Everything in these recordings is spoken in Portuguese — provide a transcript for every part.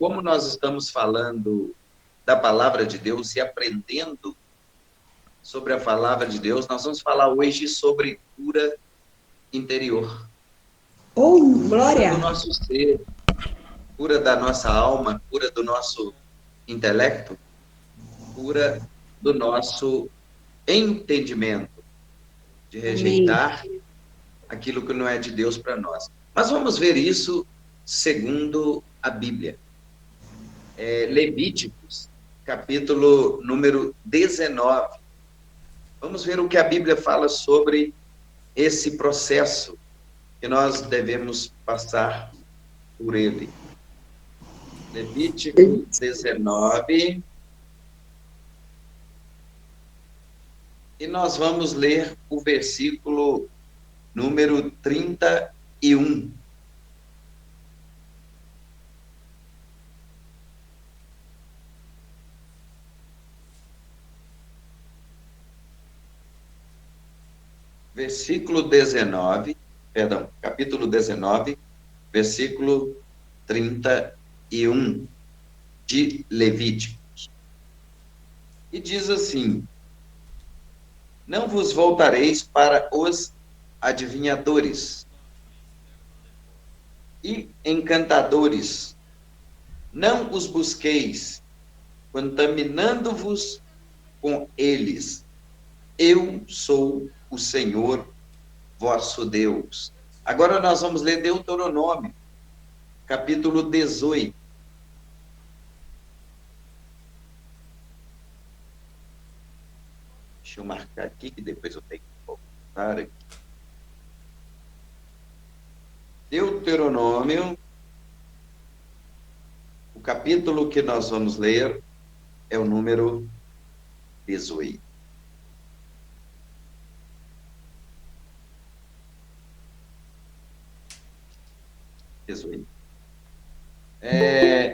como nós estamos falando da palavra de Deus e aprendendo sobre a palavra de Deus, nós vamos falar hoje sobre cura interior. Oh, Cura glória! do nosso ser, cura da nossa alma, cura do nosso intelecto, cura do nosso entendimento, de Amém. rejeitar aquilo que não é de Deus para nós. Mas vamos ver isso segundo a Bíblia. Levíticos, capítulo número 19. Vamos ver o que a Bíblia fala sobre esse processo que nós devemos passar por ele. Levítico 19. E nós vamos ler o versículo número 31. Versículo 19, perdão, capítulo 19, versículo 31 de Levíticos. E diz assim: não vos voltareis para os adivinhadores e encantadores, não os busqueis, contaminando-vos com eles. Eu sou o Senhor vosso Deus. Agora nós vamos ler Deuteronômio, capítulo 18. Deixa eu marcar aqui, que depois eu tenho que voltar aqui. Deuteronômio, o capítulo que nós vamos ler é o número 18.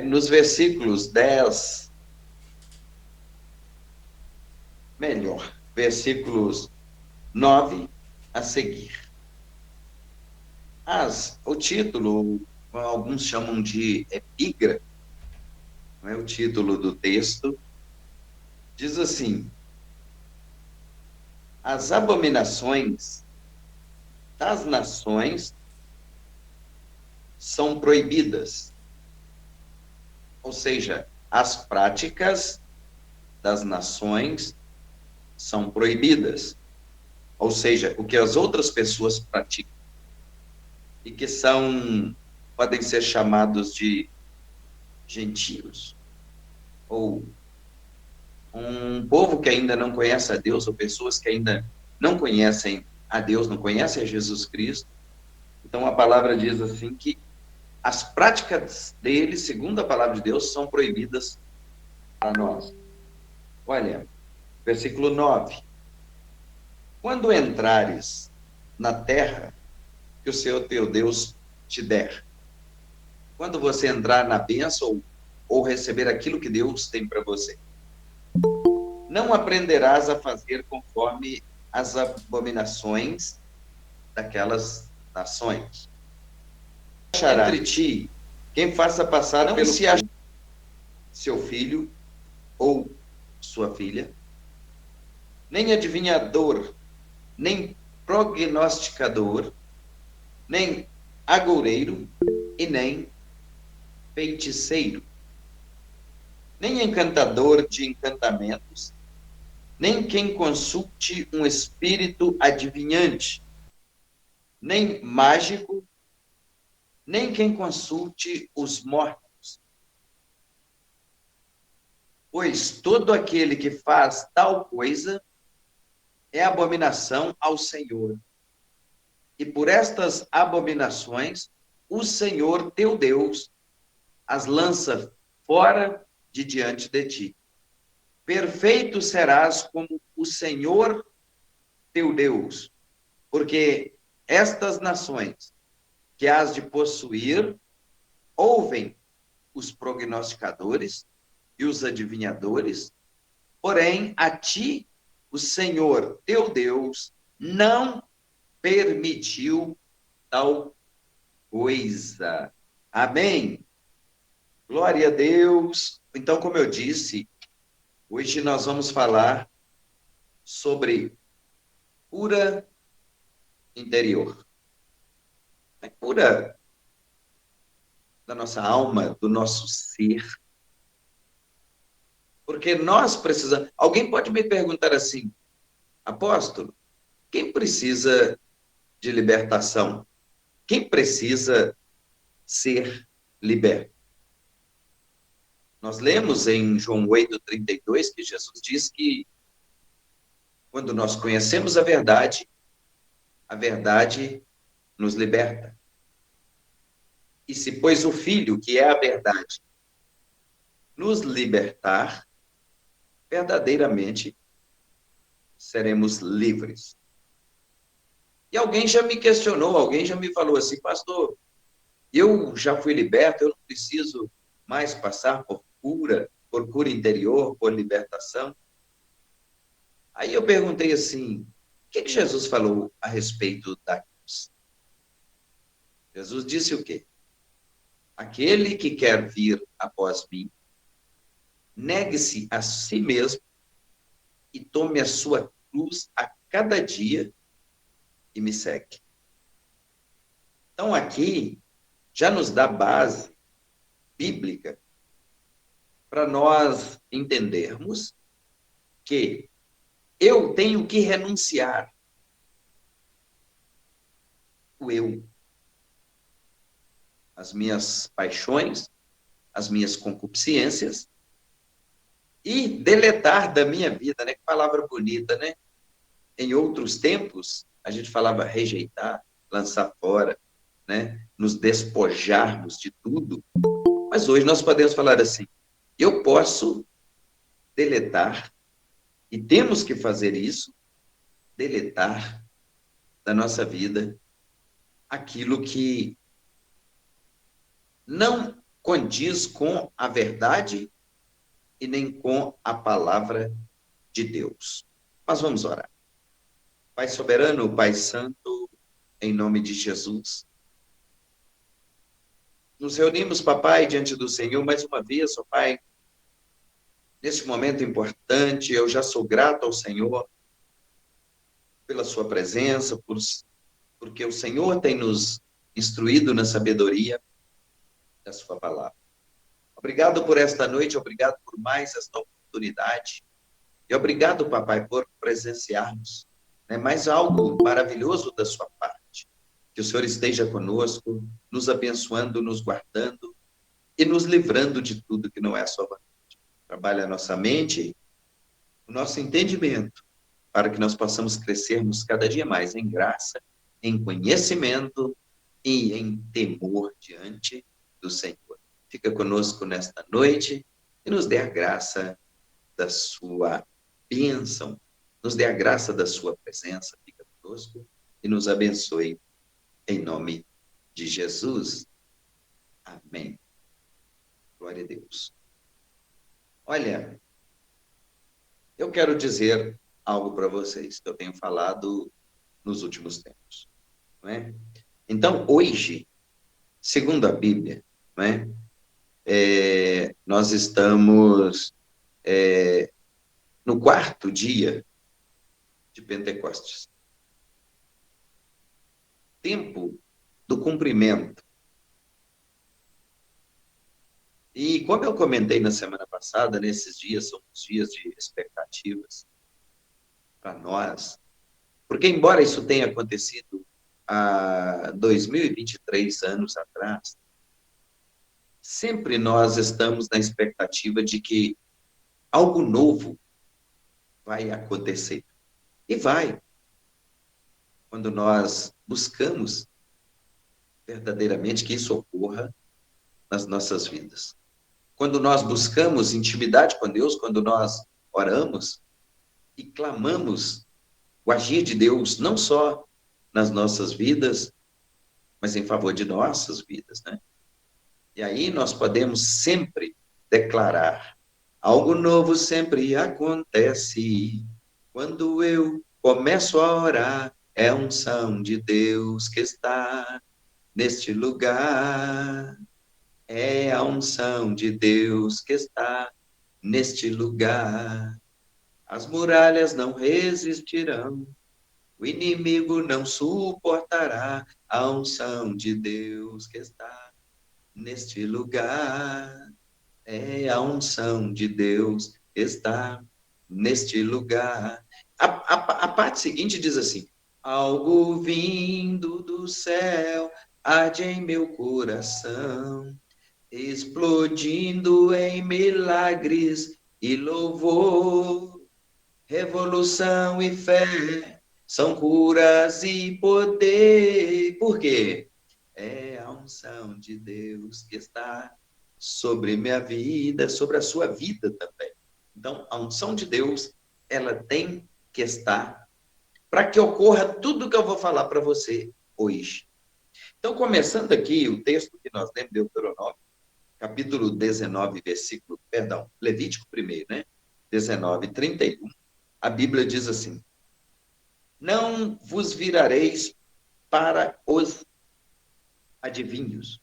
Nos versículos 10, melhor, versículos 9 a seguir. O título, alguns chamam de epígrafe, não é o título do texto, diz assim: as abominações das nações são proibidas. Ou seja, as práticas das nações são proibidas. Ou seja, o que as outras pessoas praticam. E que podem ser chamados de gentios. Ou um povo que ainda não conhece a Deus, ou pessoas que ainda não conhecem a Deus, não conhecem a Jesus Cristo. Então a palavra diz assim que as práticas dele, segundo a palavra de Deus, são proibidas para nós. Olha, versículo 9. Quando entrares na terra que o Senhor teu Deus te der, quando você entrar na bênção ou receber aquilo que Deus tem para você, não aprenderás a fazer conforme as abominações daquelas nações. Achará entre ti quem faça passar pelo seu filho ou sua filha, nem adivinhador, nem prognosticador, nem agoureiro e nem feiticeiro, nem encantador de encantamentos, nem quem consulte um espírito adivinhante, nem mágico, nem quem consulte os mortos. Pois todo aquele que faz tal coisa é abominação ao Senhor. E por estas abominações, o Senhor teu Deus as lança fora de diante de ti. Perfeito serás como o Senhor teu Deus, porque estas nações que has de possuir ouvem os prognosticadores e os adivinhadores, porém a ti o Senhor teu Deus não permitiu tal coisa. Amém? Glória a Deus. Então, como eu disse, hoje nós vamos falar sobre cura interior. A cura da nossa alma, do nosso ser. Porque nós precisamos. Alguém pode me perguntar assim, apóstolo, quem precisa de libertação? Quem precisa ser liberto? Nós lemos em João 8:32 que Jesus diz que quando nós conhecemos a verdade nos liberta. E se, pois, o Filho, que é a verdade, nos libertar, verdadeiramente seremos livres. E alguém já me questionou, alguém já me falou assim, pastor, eu já fui liberto, eu não preciso mais passar por cura interior, por libertação. Aí eu perguntei assim, o que Jesus falou a respeito da cruz? Jesus disse o quê? Aquele que quer vir após mim, negue-se a si mesmo e tome a sua cruz a cada dia e me segue. Então, aqui já nos dá base bíblica para nós entendermos que eu tenho que renunciar o eu, as minhas paixões, as minhas concupiscências e deletar da minha vida, né? Que palavra bonita, né? Em outros tempos, a gente falava rejeitar, lançar fora, né? Nos despojarmos de tudo. Mas hoje nós podemos falar assim: eu posso deletar, e temos que fazer isso, deletar da nossa vida aquilo que não condiz com a verdade e nem com a palavra de Deus. Mas vamos orar. Pai soberano, Pai santo, em nome de Jesus, nos reunimos, papai, diante do Senhor mais uma vez, ó Pai, neste momento importante. Eu já sou grato ao Senhor pela sua presença, porque o Senhor tem nos instruído na sabedoria da sua palavra. Obrigado por esta noite, obrigado por mais esta oportunidade. E obrigado, papai, por presenciarmos, né, mais algo maravilhoso da sua parte. Que o Senhor esteja conosco, nos abençoando, nos guardando e nos livrando de tudo que não é a sua vontade. Trabalha a nossa mente, o nosso entendimento, para que nós possamos crescermos cada dia mais em graça, em conhecimento e em temor diante do Senhor. Fica conosco nesta noite e nos dê a graça da sua bênção, nos dê a graça da sua presença, fica conosco e nos abençoe em nome de Jesus. Amém. Glória a Deus. Olha, eu quero dizer algo para vocês que eu tenho falado nos últimos tempos, não é? Então, hoje, segundo a Bíblia, não é? Nós estamos no quarto dia de Pentecostes. Tempo do cumprimento. E como eu comentei na semana passada, nesses dias são os dias de expectativas para nós, porque embora isso tenha acontecido há 2023 anos atrás, sempre nós estamos na expectativa de que algo novo vai acontecer. E vai, quando nós buscamos verdadeiramente que isso ocorra nas nossas vidas. Quando nós buscamos intimidade com Deus, quando nós oramos e clamamos o agir de Deus, não só nas nossas vidas, mas em favor de nossas vidas, né? E aí nós podemos sempre declarar: algo novo sempre acontece quando eu começo a orar. É a unção de Deus que está neste lugar. É a unção de Deus que está neste lugar. As muralhas não resistirão, o inimigo não suportará a unção de Deus que está neste lugar. É a unção de Deus que está neste lugar. A parte seguinte diz assim: algo vindo do céu arde em meu coração, explodindo em milagres e louvor, revolução e fé são curas e poder. Por quê? É a unção de Deus que está sobre minha vida, sobre a sua vida também. Então, a unção de Deus, ela tem que estar para que ocorra tudo que eu vou falar para você hoje. Então, começando aqui, o texto que nós lemos, Deuteronômio, capítulo 19, Levítico primeiro, né? 19, 31, a Bíblia diz assim: não vos virareis para os adivinhos.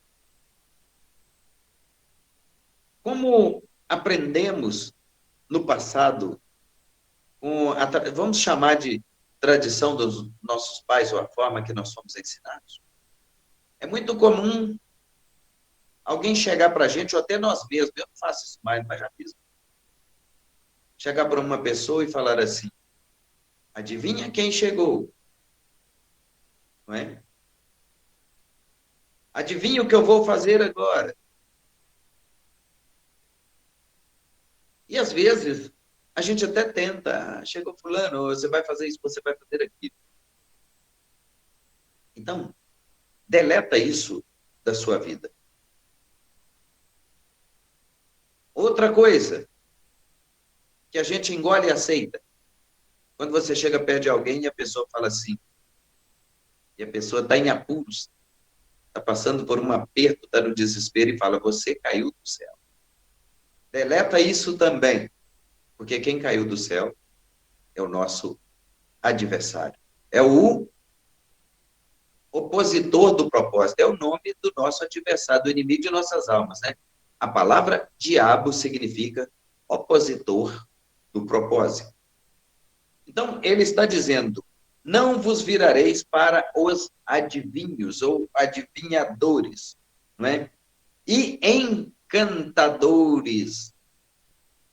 Como aprendemos no passado, vamos chamar de tradição dos nossos pais ou a forma que nós somos ensinados, é muito comum alguém chegar para a gente, ou até nós mesmos, eu não faço isso mais, mas já fiz, chegar para uma pessoa e falar assim: adivinha quem chegou? Não é? Adivinha o que eu vou fazer agora? E às vezes a gente até tenta, chegou fulano, você vai fazer isso, você vai fazer aquilo. Então, deleta isso da sua vida. Outra coisa que a gente engole e aceita, quando você chega perto de alguém e a pessoa fala assim, e a pessoa está em apuros, está passando por um aperto, está no desespero e fala: você caiu do céu. Deleta isso também, porque quem caiu do céu é o nosso adversário. É o opositor do propósito, é o nome do nosso adversário, do inimigo de nossas almas, né? A palavra diabo significa opositor do propósito. Então, ele está dizendo: não vos virareis para os adivinhos ou adivinhadores, não é? E encantadores.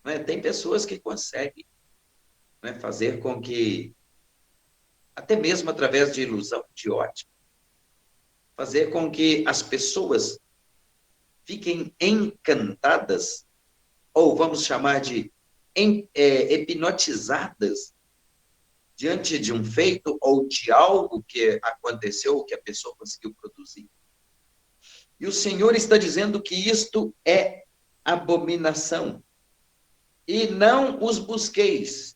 Não é? Tem pessoas que conseguem, não é, fazer com que, até mesmo através de ilusão de ótica, fazer com que as pessoas fiquem encantadas, ou vamos chamar de hipnotizadas, diante de um feito ou de algo que aconteceu, ou que a pessoa conseguiu produzir. E o Senhor está dizendo que isto é abominação. E não os busqueis,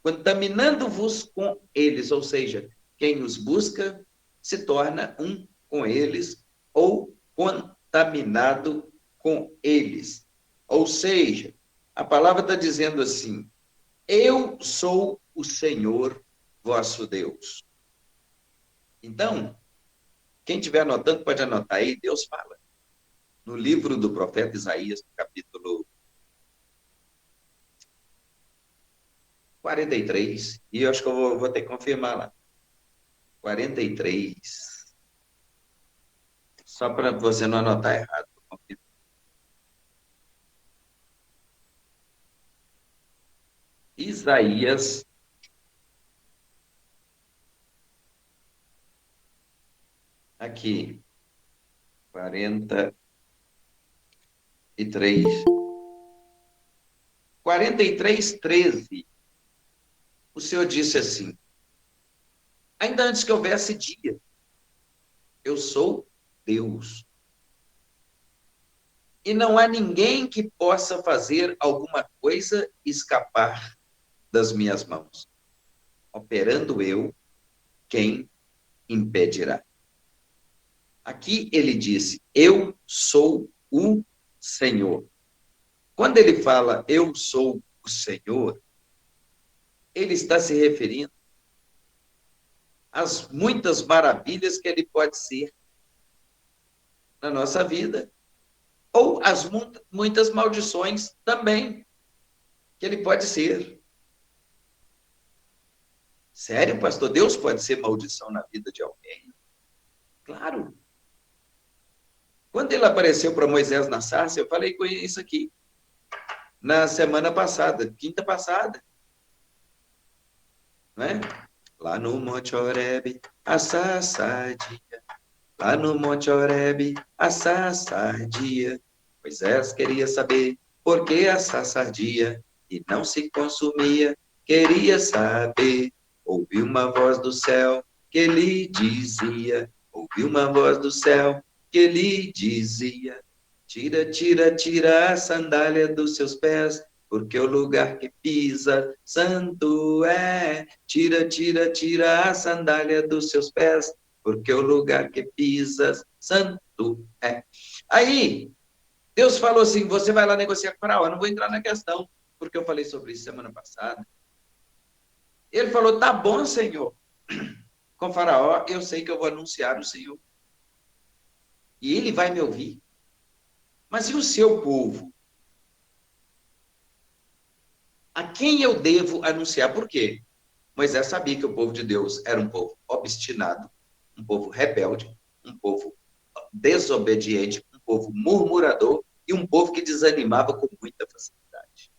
contaminando-vos com eles. Ou seja, quem os busca se torna um com eles ou contaminado com eles. Ou seja, a palavra está dizendo assim: eu sou o Senhor vosso Deus. Então, quem estiver anotando, pode anotar aí, Deus fala. No livro do profeta Isaías, no capítulo 43, e eu acho que eu vou ter que confirmar lá. 43. Só para você não anotar errado. Isaías, aqui, 43. 43, 13. O Senhor disse assim: ainda antes que houvesse dia, eu sou Deus. E não há ninguém que possa fazer alguma coisa escapar das minhas mãos. Operando eu, quem impedirá? Aqui ele disse: eu sou o Senhor. Quando ele fala eu sou o Senhor, ele está se referindo às muitas maravilhas que ele pode ser na nossa vida. ou as muitas maldições também, que ele pode ser. Sério, pastor? Deus pode ser maldição na vida de alguém? Claro. Quando ele apareceu para Moisés na sarça, eu falei com isso aqui, na semana passada, quinta passada, não é? Lá no Monte Horebe, a sarça ardia. Lá no Monte Horebe, a sarça ardia. Moisés queria saber por que a sarça ardia e não se consumia. Queria saber. Ouviu uma voz do céu que lhe dizia. Ouviu uma voz do céu que lhe dizia: tira, tira, tira a sandália dos seus pés, porque o lugar que pisa santo é. Tira, tira, tira a sandália dos seus pés, porque o lugar que pisas santo é. Aí, Deus falou assim, você vai lá negociar com o faraó. Eu não vou entrar na questão, porque eu falei sobre isso semana passada. Ele falou, tá bom, Senhor. Com o faraó, eu sei que eu vou anunciar o Senhor. E ele vai me ouvir. Mas e o seu povo? A quem eu devo anunciar? Por quê? Moisés sabia que o povo de Deus era um povo obstinado, um povo rebelde, um povo desobediente, um povo murmurador e um povo que desanimava com muita facilidade.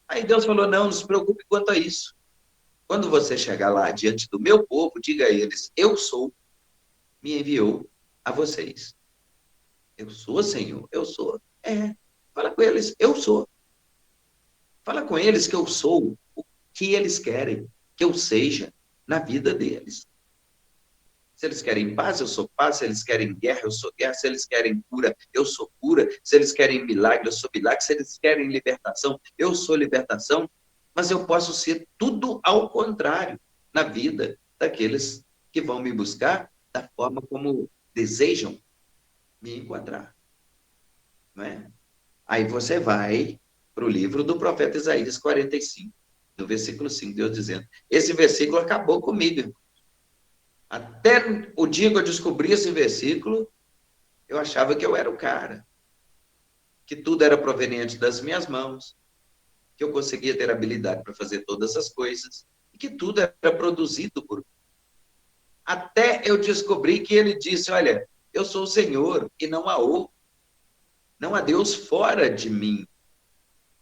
Aí Deus falou, não se preocupe quanto a isso. Quando você chegar lá diante do meu povo, diga a eles, eu sou, me enviou a vocês. Eu sou, Senhor, eu sou. Fala com eles, eu sou. Fala com eles que eu sou o que eles querem que eu seja na vida deles. Se eles querem paz, eu sou paz. Se eles querem guerra, eu sou guerra. Se eles querem cura, eu sou cura. Se eles querem milagre, eu sou milagre. Se eles querem libertação, eu sou libertação. Mas eu posso ser tudo ao contrário na vida daqueles que vão me buscar da forma como desejam me encontrar. Não é? Aí você vai para o livro do profeta Isaías 45, no versículo 5, Deus dizendo, esse versículo acabou comigo, irmão. Até o dia que eu descobri esse versículo, eu achava que eu era o cara, que tudo era proveniente das minhas mãos, que eu conseguia ter habilidade para fazer todas as coisas, e que tudo era produzido por mim. Até eu descobri que ele disse, olha, eu sou o Senhor e não há outro, não há Deus fora de mim.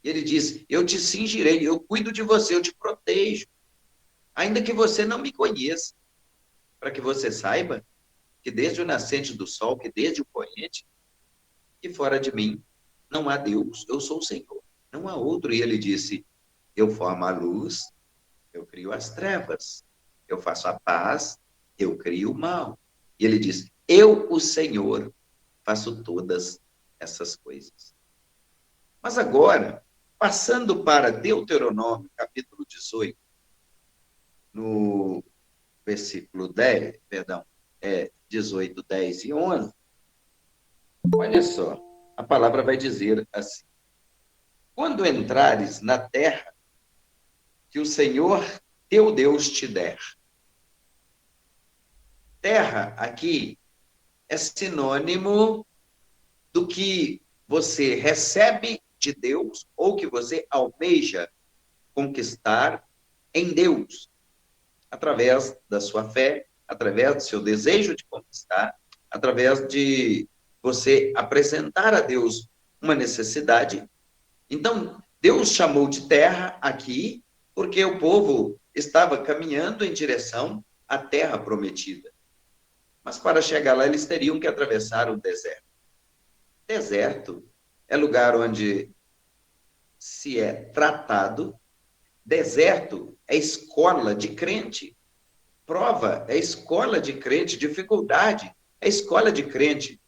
E ele diz, eu te cingirei, eu cuido de você, eu te protejo, ainda que você não me conheça, para que você saiba que desde o nascente do sol, que desde o poente, que fora de mim não há Deus, eu sou o Senhor, não há outro. E ele disse, eu formo a luz, eu crio as trevas, eu faço a paz, eu crio o mal. E ele diz, eu, o Senhor, faço todas essas coisas. Mas agora, passando para Deuteronômio, capítulo 18, no versículo 10, perdão, 18, 10 e 11, olha só, a palavra vai dizer assim, quando entrares na terra que o Senhor teu Deus te der. Terra aqui é sinônimo do que você recebe de Deus ou que você almeja conquistar em Deus, através da sua fé, através do seu desejo de conquistar, através de você apresentar a Deus uma necessidade. Então, Deus chamou de terra aqui, porque o povo estava caminhando em direção à terra prometida. Mas para chegar lá, eles teriam que atravessar o deserto. Deserto é lugar onde se é tratado. Deserto é escola de crente. Prova é escola de crente. Dificuldade é escola de crente.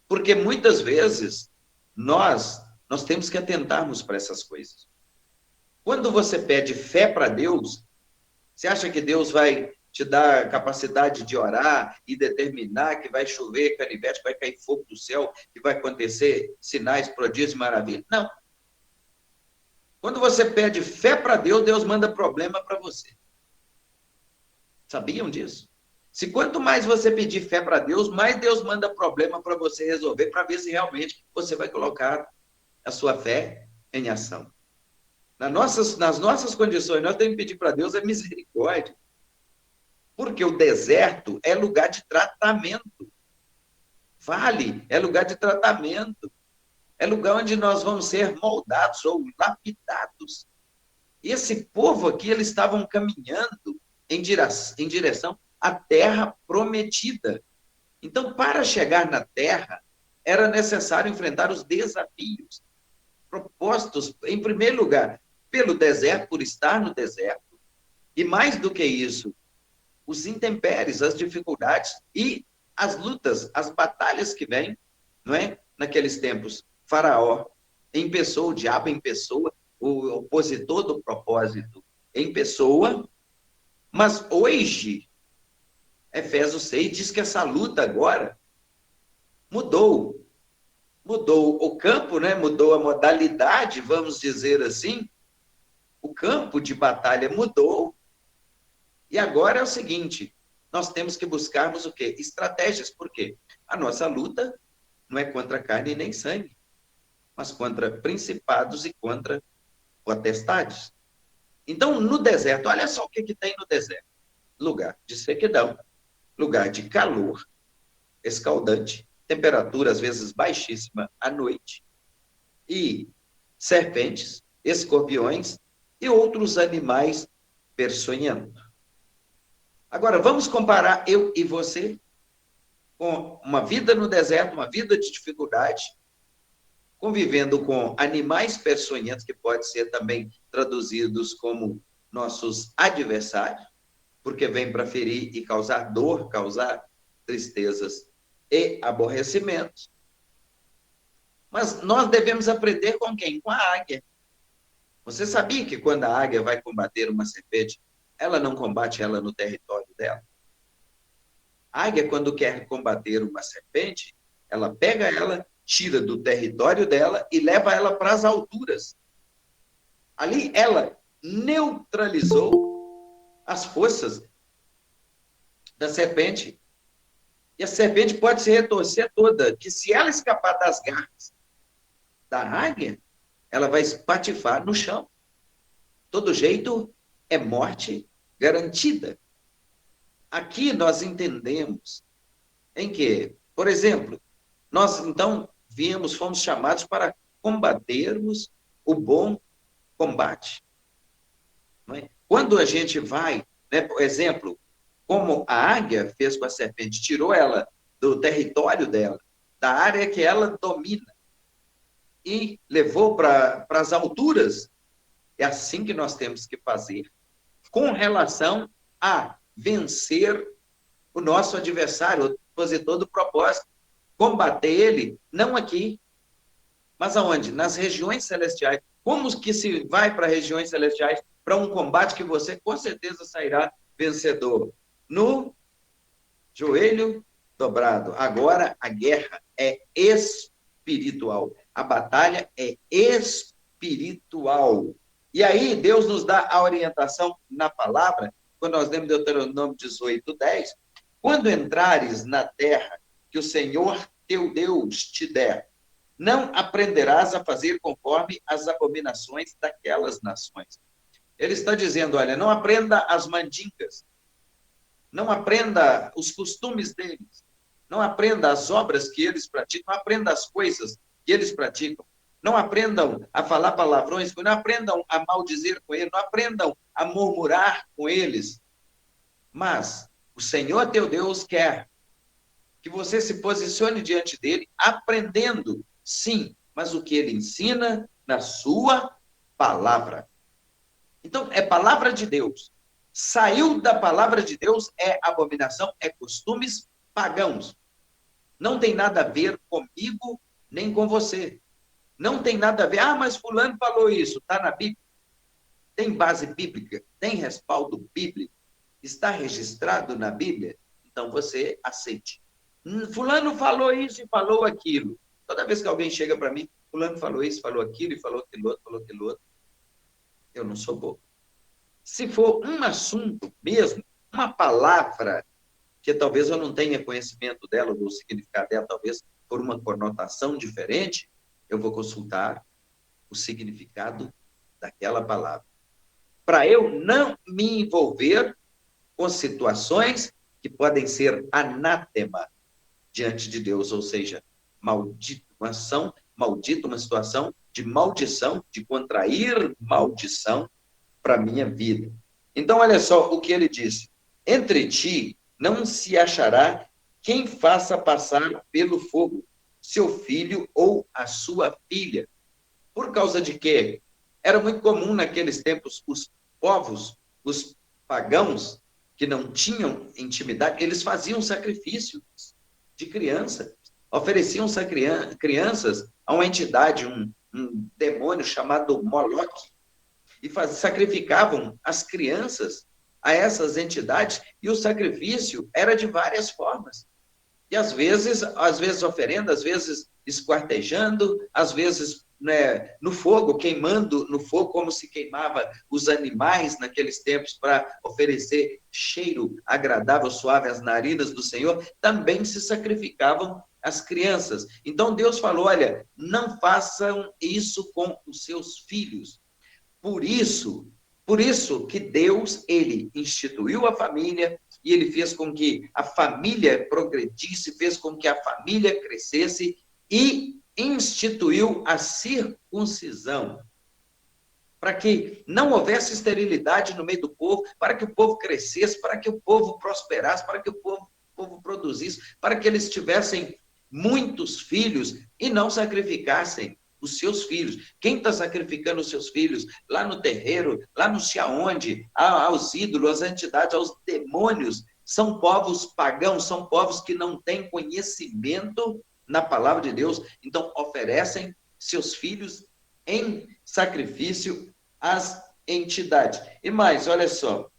Porque muitas vezes nós temos que atentarmos para essas coisas. Quando você pede fé para Deus, você acha que Deus vai te dar capacidade de orar e determinar que vai chover canivete, vai cair fogo do céu, que vai acontecer sinais, prodígios e maravilhas? Não. Quando você pede fé para Deus, Deus manda problema para você. Sabiam disso? Se quanto mais você pedir fé para Deus, mais Deus manda problema para você resolver, para ver se realmente você vai colocar a sua fé em ação. Nas nossas condições, nós temos que pedir para Deus a misericórdia, porque o deserto é lugar de tratamento. Vale é lugar de tratamento. É lugar onde nós vamos ser moldados ou lapidados. E esse povo aqui, eles estavam caminhando em direção à terra prometida. Então, para chegar na terra, era necessário enfrentar os desafios propostos, em primeiro lugar, pelo deserto, por estar no deserto, e mais do que isso, os intempéries, as dificuldades e as lutas, as batalhas que vêm, não é? Naqueles tempos, Faraó em pessoa, o diabo em pessoa, o opositor do propósito em pessoa, mas hoje, Efésios 6 diz que essa luta agora mudou. Mudou o campo, né? Mudou a modalidade, vamos dizer assim. O campo de batalha mudou. E agora é o seguinte, nós temos que buscarmos o quê? Estratégias. Por quê? A nossa luta não é contra carne nem sangue, mas contra principados e contra potestades. Então, no deserto, olha só o que tem no deserto. Lugar de sequidão, lugar de calor escaldante, temperatura às vezes baixíssima à noite, e serpentes, escorpiões e outros animais peçonhentos. Agora, vamos comparar eu e você com uma vida no deserto, uma vida de dificuldade, convivendo com animais peçonhentos, que pode ser também traduzidos como nossos adversários, porque vem para ferir e causar dor, causar tristezas e aborrecimentos. Mas nós devemos aprender com quem? Com a águia. Você sabia que quando a águia vai combater uma serpente, ela não combate ela no território dela? A águia, quando quer combater uma serpente, ela pega ela, tira do território dela e leva ela para as alturas. Ali ela neutralizou as forças da serpente. E a serpente pode se retorcer toda, que se ela escapar das garras da águia, ela vai espatifar no chão. Todo jeito é morte garantida. Aqui nós entendemos em que, por exemplo, nós então fomos chamados para combatermos o bom combate. Não é? Quando a gente vai, né, por exemplo, como a águia fez com a serpente, tirou ela do território dela, da área que ela domina, e levou para as alturas, é assim que nós temos que fazer, com relação a vencer o nosso adversário, o opositor do propósito. Combater ele, não aqui, mas aonde? Nas regiões celestiais. Como que se vai para regiões celestiais para um combate que você com certeza sairá vencedor? No joelho dobrado. Agora a guerra é espiritual. A batalha é espiritual. E aí Deus nos dá a orientação na palavra, quando nós lemos Deuteronômio 18:10, quando entrares na terra que o Senhor teu Deus te der, não aprenderás a fazer conforme as abominações daquelas nações. Ele está dizendo, olha, não aprenda as mandingas, não aprenda os costumes deles, não aprenda as obras que eles praticam, não aprenda as coisas que eles praticam, não aprendam a falar palavrões, não aprendam a maldizer com eles, não aprendam a murmurar com eles, mas o Senhor teu Deus quer que você se posicione diante dele, aprendendo, sim, mas o que ele ensina na sua palavra. Então, é palavra de Deus. Saiu da palavra de Deus, é abominação, é costumes pagãos. Não tem nada a ver comigo, nem com você. Não tem nada a ver, mas fulano falou isso, está na Bíblia. Tem base bíblica, tem respaldo bíblico, está registrado na Bíblia, então você aceite. Fulano falou isso e falou aquilo. Toda vez que alguém chega para mim, fulano falou isso, falou aquilo, e falou aquilo outro, falou aquilo outro, eu não sou bobo. Se for um assunto mesmo, uma palavra que talvez eu não tenha conhecimento dela, do significado dela, talvez por uma conotação diferente, eu vou consultar o significado daquela palavra. Para eu não me envolver com situações que podem ser anátema diante de Deus, ou seja, maldito, uma situação de maldição, de contrair maldição para a minha vida. Então, olha só o que ele disse: entre ti não se achará quem faça passar pelo fogo seu filho ou a sua filha. Por causa de quê? Era muito comum naqueles tempos os povos, os pagãos, que não tinham intimidade, eles faziam sacrifícios de criança, ofereciam crianças a uma entidade, um demônio chamado Moloque, e sacrificavam as crianças a essas entidades, e o sacrifício era de várias formas. E às vezes oferenda, às vezes esquartejando, às vezes, né, no fogo, queimando no fogo, como se queimava os animais naqueles tempos para oferecer cheiro agradável, suave às narinas do Senhor, também se sacrificavam as crianças. Então Deus falou: olha, não façam isso com os seus filhos. Por isso que Deus, ele instituiu a família, e ele fez com que a família progredisse, fez com que a família crescesse, e instituiu a circuncisão, para que não houvesse esterilidade no meio do povo, para que o povo crescesse, para que o povo prosperasse, para que o povo produzisse, para que eles tivessem muitos filhos e não sacrificassem os seus filhos. Quem está sacrificando os seus filhos lá no terreiro, lá não sei aonde, aos ídolos, às entidades, aos demônios, são povos pagãos, são povos que não têm conhecimento na palavra de Deus, então oferecem seus filhos em sacrifício às entidades. E mais, olha só,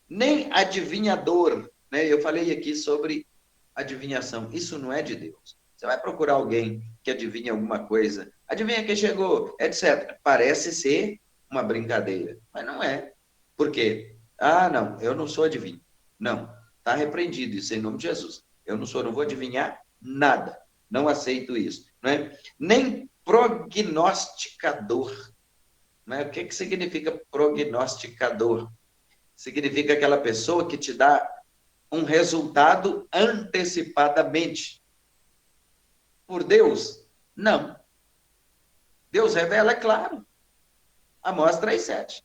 nem adivinhador, né? Eu falei aqui sobre adivinhação, isso não é de Deus. Você vai procurar alguém que adivinha alguma coisa, adivinha quem chegou, etc. Parece ser uma brincadeira, mas não é. Por quê? Ah, não, eu não sou adivinho. Não, está repreendido isso em nome de Jesus. Eu não vou adivinhar nada. Não aceito isso. Não é? Nem prognosticador. Não é? O que significa prognosticador? Significa aquela pessoa que te dá um resultado antecipadamente. Por Deus? Não. Deus revela, é claro. Amós 3:7.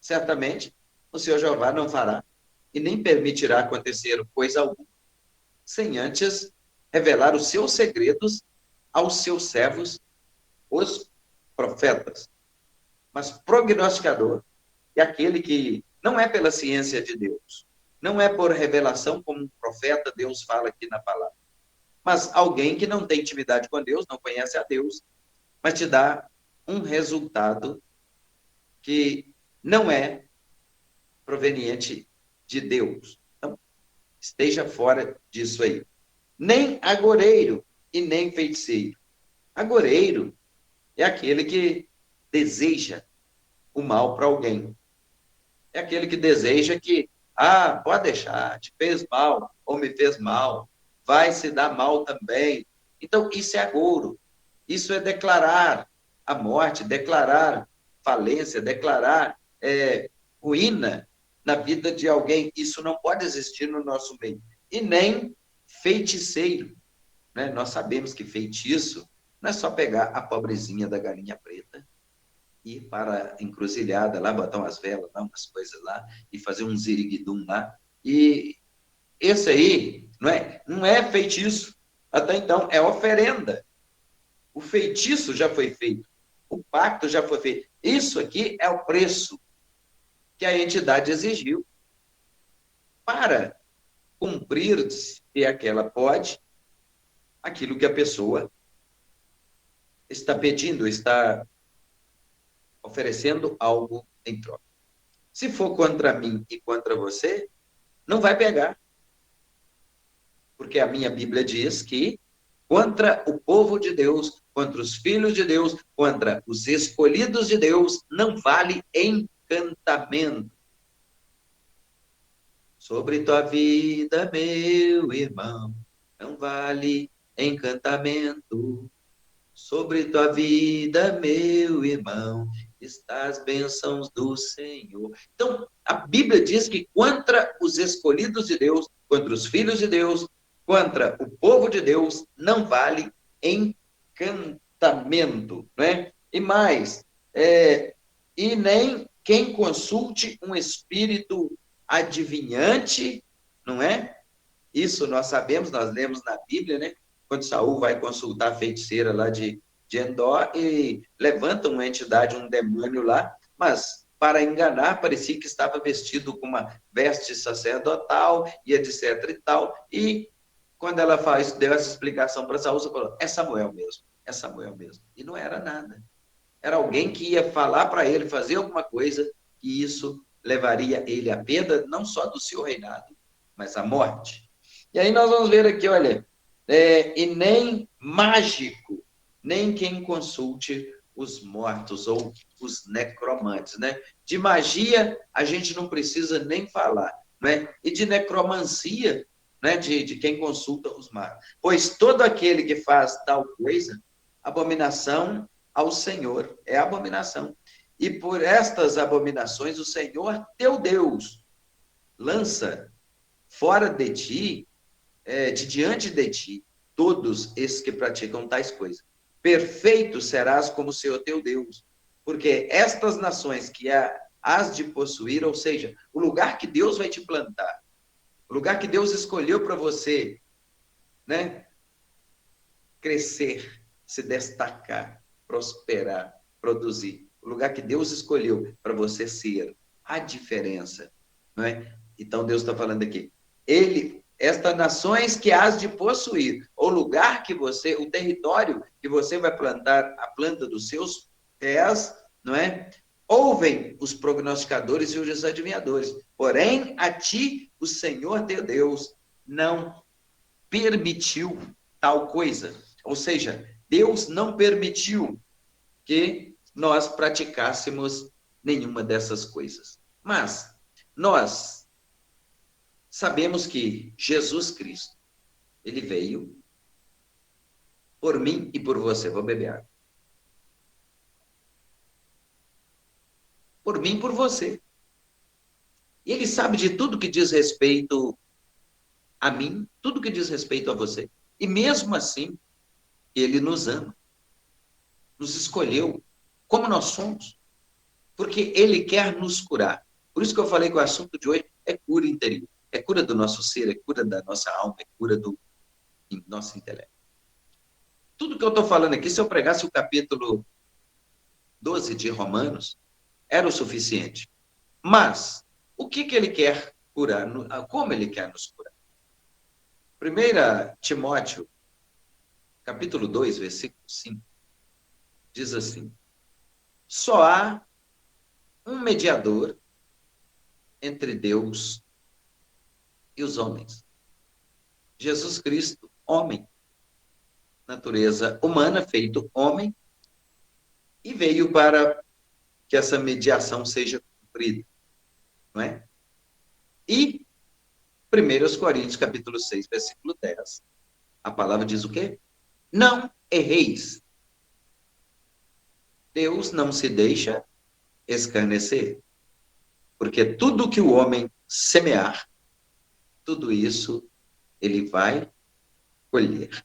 Certamente, o Senhor Jeová não fará e nem permitirá acontecer coisa alguma, sem antes revelar os seus segredos aos seus servos, os profetas. Mas prognosticador é aquele que não é pela ciência de Deus, não é por revelação, como um profeta Deus fala aqui na palavra, mas alguém que não tem intimidade com Deus, não conhece a Deus, mas te dá um resultado que não é proveniente de Deus. Então, esteja fora disso aí. Nem agoreiro e nem feiticeiro. Agoreiro é aquele que deseja o mal para alguém. É aquele que deseja que, pode deixar, te fez mal ou me fez mal, vai se dar mal também. Então, isso é agouro. Isso é declarar a morte, declarar falência, declarar ruína na vida de alguém. Isso não pode existir no nosso meio. E nem feiticeiro. Né? Nós sabemos que feitiço não é só pegar a pobrezinha da galinha preta e ir para a encruzilhada lá, botar umas velas lá, umas coisas lá, e fazer um ziriguidum lá. E esse aí não é feitiço. Até então, é oferenda. O feitiço já foi feito. O pacto já foi feito. Isso aqui é o preço que a entidade exigiu para cumprir, se é que ela pode, aquilo que a pessoa está pedindo, está oferecendo algo em troca. Se for contra mim e contra você, não vai pegar. Porque a minha Bíblia diz que contra o povo de Deus, contra os filhos de Deus, contra os escolhidos de Deus, não vale encantamento. Sobre tua vida, meu irmão, não vale encantamento. Sobre tua vida, meu irmão, está as bênçãos do Senhor. Então, a Bíblia diz que contra os escolhidos de Deus, contra os filhos de Deus, contra o povo de Deus, não vale encantamento, né? E mais, e nem quem consulte um espírito adivinhante, não é? Isso nós sabemos, nós lemos na Bíblia, né? Quando Saul vai consultar a feiticeira lá de Endor e levanta uma entidade, um demônio lá, mas para enganar, parecia que estava vestido com uma veste sacerdotal e etc e tal. E quando ela deu essa explicação para Saul, você falou, é Samuel mesmo, é Samuel mesmo. E não era nada. Era alguém que ia falar para ele fazer alguma coisa, que isso levaria ele à perda, não só do seu reinado, mas à morte. E aí nós vamos ver aqui, olha, e nem mágico, nem quem consulte os mortos ou os necromantes, né? De magia a gente não precisa nem falar, né? E de necromancia, né? De quem consulta os mortos. Pois todo aquele que faz tal coisa, abominação ao Senhor, é abominação. E por estas abominações o Senhor teu Deus lança fora de ti, de diante de ti, todos esses que praticam tais coisas. Perfeito serás como o Senhor teu Deus, porque estas nações que has de possuir, ou seja, o lugar que Deus vai te plantar, o lugar que Deus escolheu para você, né, crescer, se destacar, prosperar, produzir, o lugar que Deus escolheu para você ser a diferença, não é? Então Deus está falando aqui, estas nações que has de possuir, o lugar que você, o território que você vai plantar a planta dos seus pés, não é? Ouvem os prognosticadores e os adivinhadores, porém a ti o Senhor teu Deus não permitiu tal coisa. Ou seja, Deus não permitiu que nós praticássemos nenhuma dessas coisas. Mas nós sabemos que Jesus Cristo, ele veio por mim e por você. Vou beber água. Por mim e por você. E ele sabe de tudo que diz respeito a mim, tudo que diz respeito a você. E mesmo assim, ele nos ama. Nos escolheu como nós somos. Porque ele quer nos curar. Por isso que eu falei que o assunto de hoje é cura interior. É cura do nosso ser, é cura da nossa alma, é cura do nosso intelecto. Tudo que eu estou falando aqui, se eu pregasse o capítulo 12 de Romanos, era o suficiente. Mas, o que ele quer curar? Como ele quer nos curar? 1 Timóteo, capítulo 2, versículo 5, diz assim, só há um mediador entre Deus e os homens. Jesus Cristo, homem, natureza humana, feito homem, e veio para que essa mediação seja cumprida, não é? E 1 Coríntios, capítulo 6, versículo 10, a palavra diz o quê? Não erreis. Deus não se deixa escarnecer, porque tudo que o homem semear, tudo isso ele vai colher.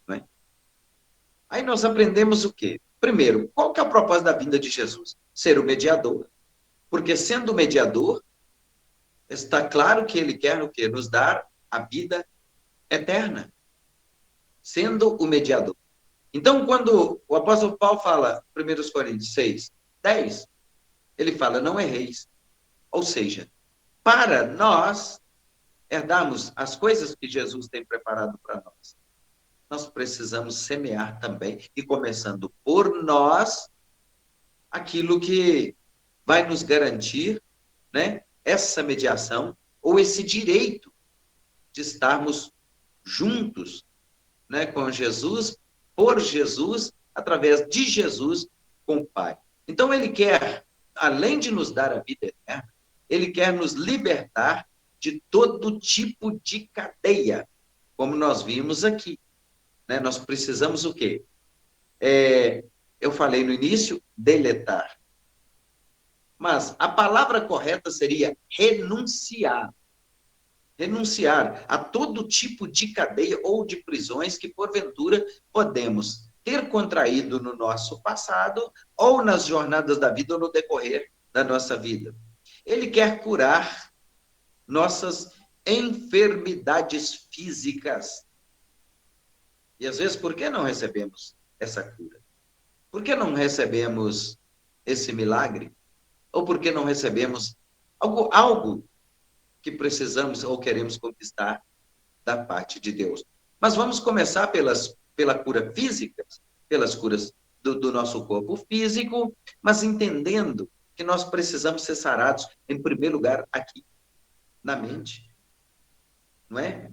Não é? Aí nós aprendemos o quê? Primeiro, qual que é o propósito da vinda de Jesus? Ser o mediador. Porque sendo o mediador, está claro que ele quer o quê? Nos dar a vida eterna. Sendo o mediador. Então, quando o apóstolo Paulo fala, 1 Coríntios 6, 10, ele fala, não erreis. Ou seja, para nós herdarmos as coisas que Jesus tem preparado para nós, nós precisamos semear também, e começando por nós, aquilo que vai nos garantir, né, essa mediação, ou esse direito de estarmos juntos, né, com Jesus, por Jesus, através de Jesus, com o Pai. Então, ele quer, além de nos dar a vida eterna, ele quer nos libertar de todo tipo de cadeia, como nós vimos aqui, né? Nós precisamos o quê? Eu falei no início, deletar. Mas a palavra correta seria renunciar. Renunciar a todo tipo de cadeia ou de prisões que, porventura, podemos ter contraído no nosso passado ou nas jornadas da vida ou no decorrer da nossa vida. Ele quer curar nossas enfermidades físicas. E às vezes, por que não recebemos essa cura? Por que não recebemos esse milagre? Ou por que não recebemos algo que precisamos ou queremos conquistar da parte de Deus? Mas vamos começar pela cura física, pelas curas do nosso corpo físico, mas entendendo que nós precisamos ser sarados, em primeiro lugar, aqui, na mente. Não é?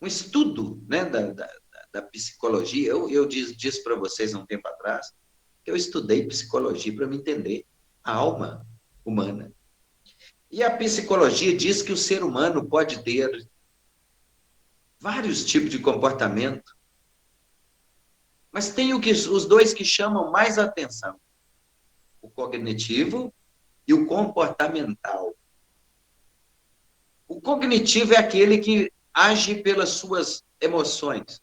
Um estudo, né, da psicologia, eu disse para vocês há um tempo atrás, que eu estudei psicologia para me entender a alma humana. E a psicologia diz que o ser humano pode ter vários tipos de comportamento, mas tem os dois que chamam mais atenção: o cognitivo e o comportamental. O cognitivo é aquele que age pelas suas emoções.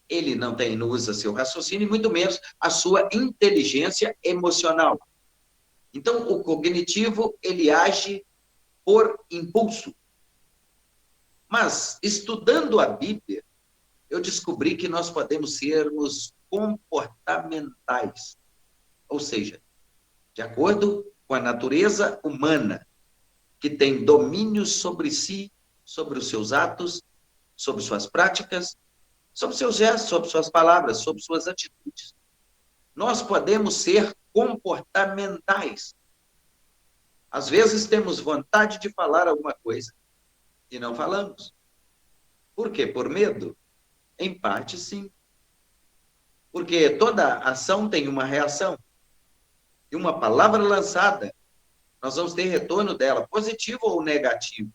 Ele não usa seu raciocínio, muito menos a sua inteligência emocional. Então, o cognitivo, ele age por impulso. Mas, estudando a Bíblia, eu descobri que nós podemos sermos comportamentais. Ou seja, de acordo com a natureza humana, que tem domínio sobre si, sobre os seus atos, sobre suas práticas, sobre seus gestos, sobre suas palavras, sobre suas atitudes. Nós podemos ser comportamentais. Às vezes temos vontade de falar alguma coisa e não falamos. Por quê? Por medo? Em parte, sim. Porque toda ação tem uma reação. E uma palavra lançada, nós vamos ter retorno dela, positivo ou negativo.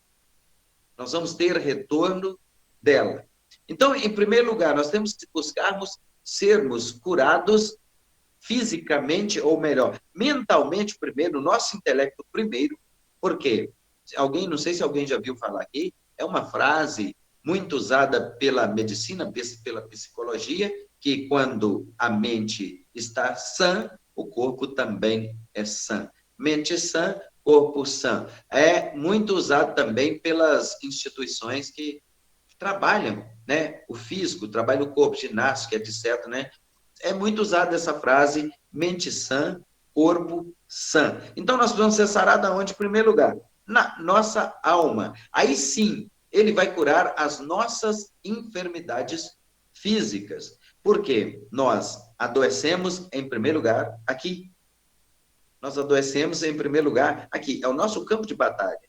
Nós vamos ter retorno dela. Então, em primeiro lugar, nós temos que buscarmos sermos curados fisicamente, ou melhor, mentalmente primeiro, o nosso intelecto primeiro, porque não sei se alguém já viu falar aqui, é uma frase muito usada pela medicina, pela psicologia, que quando a mente está sã, o corpo também é sã. Mente sã, corpo sã. É muito usado também pelas instituições que trabalham, né, o físico, trabalham o corpo, ginástica, etc., né? É muito usada essa frase, mente sã, corpo sã. Então, nós vamos ser sarados aonde? Em primeiro lugar, na nossa alma. Aí sim, ele vai curar as nossas enfermidades físicas. Porque nós adoecemos, em primeiro lugar, aqui. Nós adoecemos, em primeiro lugar, aqui. É o nosso campo de batalha.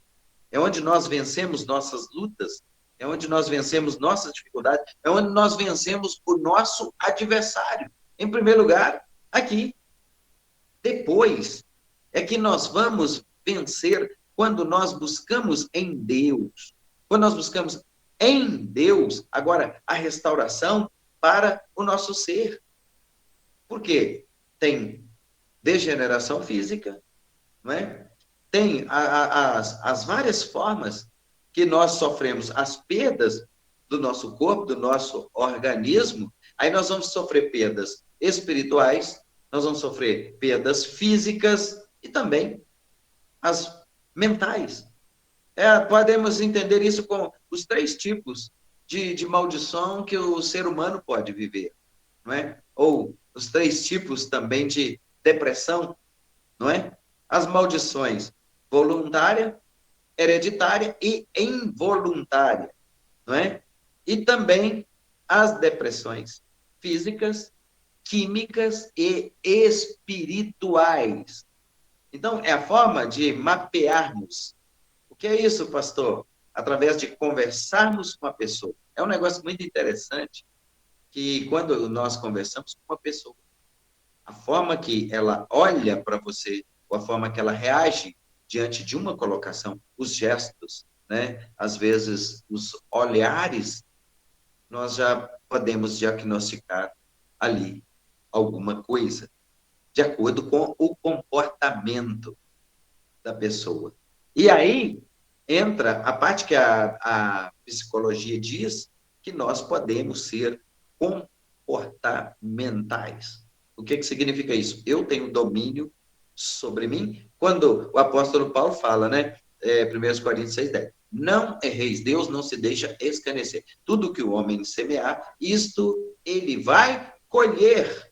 É onde nós vencemos nossas lutas, é onde nós vencemos nossas dificuldades, é onde nós vencemos o nosso adversário. Em primeiro lugar, aqui. Depois é que nós vamos vencer quando nós buscamos em Deus. Quando nós buscamos em Deus, agora, a restauração para o nosso ser. Por quê? Tem degeneração física, não é? Tem as várias formas que nós sofremos, as perdas do nosso corpo, do nosso organismo, aí nós vamos sofrer perdas espirituais, nós vamos sofrer perdas físicas e também as mentais. Podemos entender isso com os 3 tipos de maldição que o ser humano pode viver, não é? Ou os 3 tipos também de depressão, não é? As maldições voluntária, hereditária e involuntária, não é? E também as depressões físicas, químicas e espirituais. Então, é a forma de mapearmos. O que é isso, pastor? Através de conversarmos com a pessoa. É um negócio muito interessante que quando nós conversamos com uma pessoa, a forma que ela olha para você, ou a forma que ela reage diante de uma colocação, os gestos, né? Às vezes, os olhares, nós já podemos diagnosticar ali alguma coisa, de acordo com o comportamento da pessoa. E aí entra a parte que a psicologia diz que nós podemos ser comportamentais. O que significa isso? Eu tenho domínio sobre mim. Quando o apóstolo Paulo fala, né? 1 Coríntios 6,10. Não erreis, Deus não se deixa escarnecer. Tudo que o homem semear, isto ele vai colher.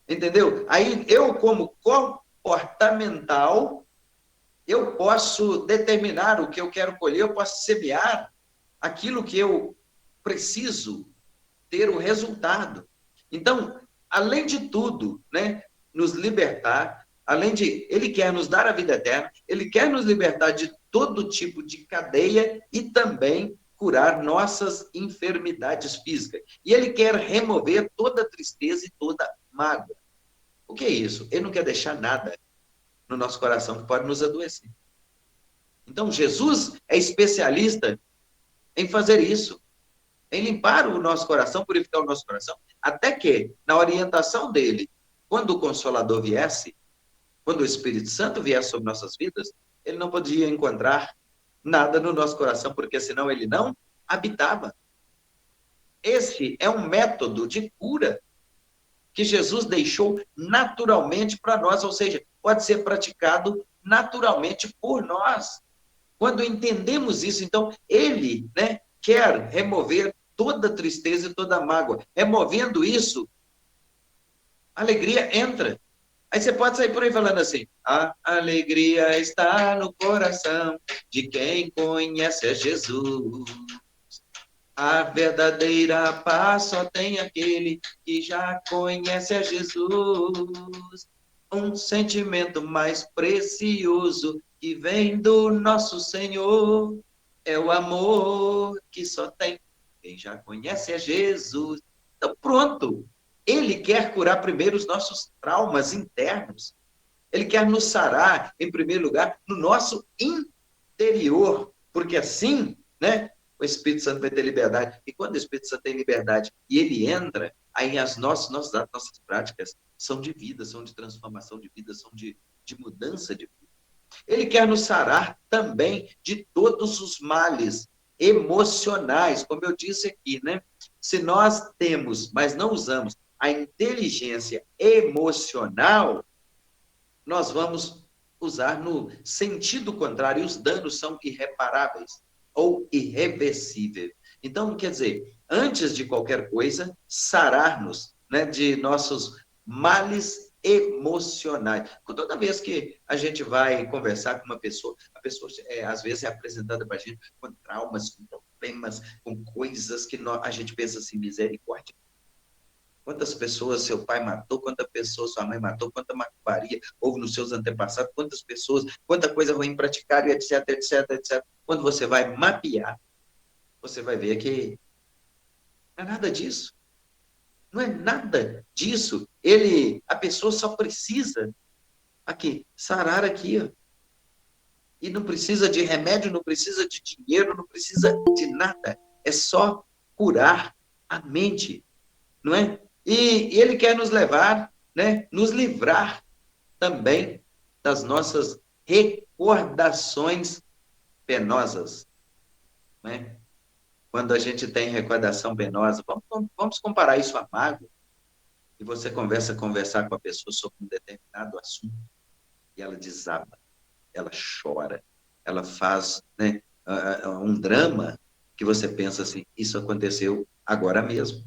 Entendeu? Aí eu, como comportamental, eu posso determinar o que eu quero colher, eu posso semear aquilo que eu preciso ter o resultado. Então, além de tudo, né, nos libertar, além de ele quer nos dar a vida eterna, ele quer nos libertar de todo tipo de cadeia e também curar nossas enfermidades físicas. E ele quer remover toda tristeza e toda mágoa. O que é isso? Ele não quer deixar nada no nosso coração que pode nos adoecer. Então, Jesus é especialista em fazer isso, em limpar o nosso coração, purificar o nosso coração, até que, na orientação dele, quando o Consolador viesse, quando o Espírito Santo viesse sobre nossas vidas, ele não podia encontrar nada no nosso coração, porque senão ele não habitava. Esse é um método de cura que Jesus deixou naturalmente para nós, ou seja, pode ser praticado naturalmente por nós. Quando entendemos isso, então, ele, né, quer remover toda tristeza e toda mágoa. Removendo isso, a alegria entra. Aí você pode sair por aí falando assim: a alegria está no coração de quem conhece a Jesus. A verdadeira paz só tem aquele que já conhece a Jesus. Um sentimento mais precioso que vem do nosso Senhor é o amor que só tem quem já conhece a Jesus. Então, pronto. Ele quer curar primeiro os nossos traumas internos. Ele quer nos sarar, em primeiro lugar, no nosso interior. Porque assim, né, o Espírito Santo vai ter liberdade. E quando o Espírito Santo tem liberdade e ele entra, aí as nossas práticas são de vida, são de transformação de vida, são de mudança de vida. Ele quer nos sarar também de todos os males emocionais, como eu disse aqui, né? Se nós temos, mas não usamos a inteligência emocional, nós vamos usar no sentido contrário, e os danos são irreparáveis ou irreversíveis. Então, quer dizer, antes de qualquer coisa, sarar-nos, né, de nossos males emocionais. Toda vez que a gente vai conversar com uma pessoa, a pessoa às vezes é apresentada para a gente com traumas, com problemas, com coisas que a gente pensa assim, misericórdia. Quantas pessoas seu pai matou, quantas pessoas sua mãe matou, quanta macumbaria houve nos seus antepassados, quantas pessoas, quanta coisa ruim praticaram, etc, etc, etc. Quando você vai mapear, você vai ver que não é nada disso. Não é nada disso. A pessoa só precisa sarar aqui, ó. E não precisa de remédio, não precisa de dinheiro, não precisa de nada. É só curar a mente, não é? E ele quer nos levar, né, nos livrar também das nossas recordações penosas, né? Quando a gente tem recordação penosa, vamos comparar isso a mágoa, e você conversar com a pessoa sobre um determinado assunto, e ela desaba, ela chora, ela faz, né, um drama que você pensa assim, isso aconteceu agora mesmo.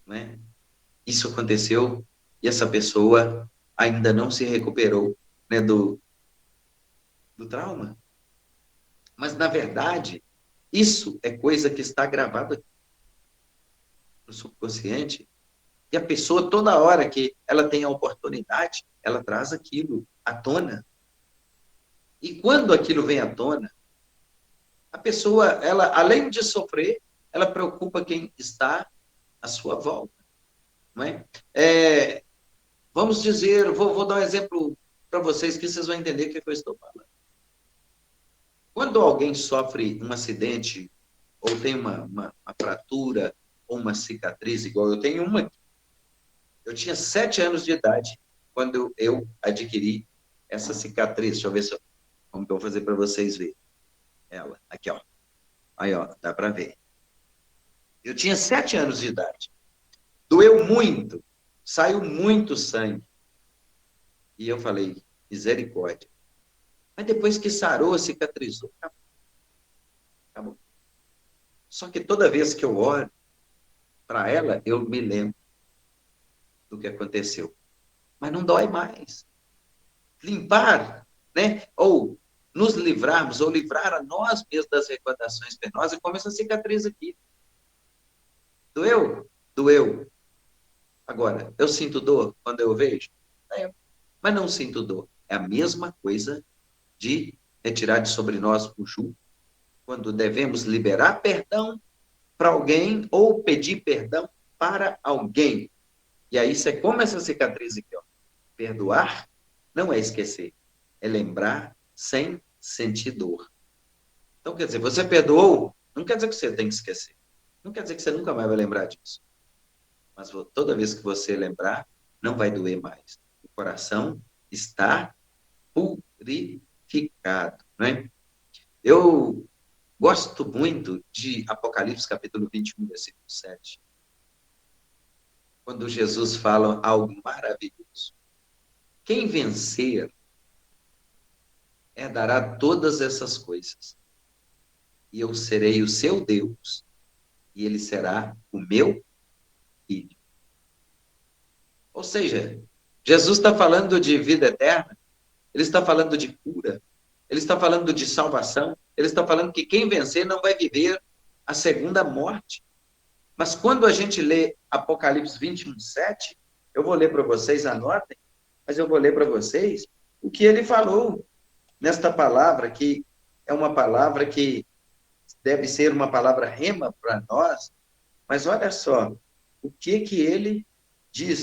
Né? Isso aconteceu e essa pessoa ainda não se recuperou, né, do trauma. Mas, na verdade, isso é coisa que está gravada no subconsciente e a pessoa, toda hora que ela tem a oportunidade, ela traz aquilo à tona. E quando aquilo vem à tona, a pessoa, ela, além de sofrer, ela preocupa quem está à sua volta. Não é? Vamos dizer, vou dar um exemplo para vocês que vocês vão entender o que eu estou falando. Quando alguém sofre um acidente, ou tem uma fratura, ou uma cicatriz, igual eu tenho uma, eu tinha 7 anos de idade quando eu adquiri essa cicatriz. Deixa eu ver como que eu vou fazer para vocês verem. Ela, aqui, ó. Aí, ó, dá para ver. Eu tinha 7 anos de idade. Doeu muito, saiu muito sangue. E eu falei, misericórdia. Mas depois que sarou, cicatrizou, acabou. Acabou. Só que toda vez que eu olho para ela, eu me lembro do que aconteceu. Mas não dói mais. Limpar, né? Ou nos livrarmos, ou livrar a nós mesmos das recordações penosas, como essa cicatriz aqui. Doeu? Doeu. Agora, eu sinto dor quando eu vejo? É, mas não sinto dor. É a mesma coisa de retirar de sobre nós o jugo, quando devemos liberar perdão para alguém ou pedir perdão para alguém. E aí você como essa cicatriz aqui, ó. Perdoar não é esquecer, é lembrar sem sentir dor. Então, quer dizer, você perdoou, não quer dizer que você tem que esquecer. Não quer dizer que você nunca mais vai lembrar disso. Mas toda vez que você lembrar, não vai doer mais. O coração está purificado, né? Eu gosto muito de Apocalipse capítulo 21, versículo 7, quando Jesus fala algo maravilhoso. Quem vencer herdará todas essas coisas. E eu serei o seu Deus, e ele será o meu filho. Ou seja, Jesus está falando de vida eterna, ele está falando de cura, ele está falando de salvação, ele está falando que quem vencer não vai viver a segunda morte. Mas quando a gente lê Apocalipse 21, 7, eu vou ler para vocês, anotem, mas eu vou ler para vocês o que ele falou nesta palavra, que é uma palavra que deve ser uma palavra rema para nós, mas olha só, o que ele diz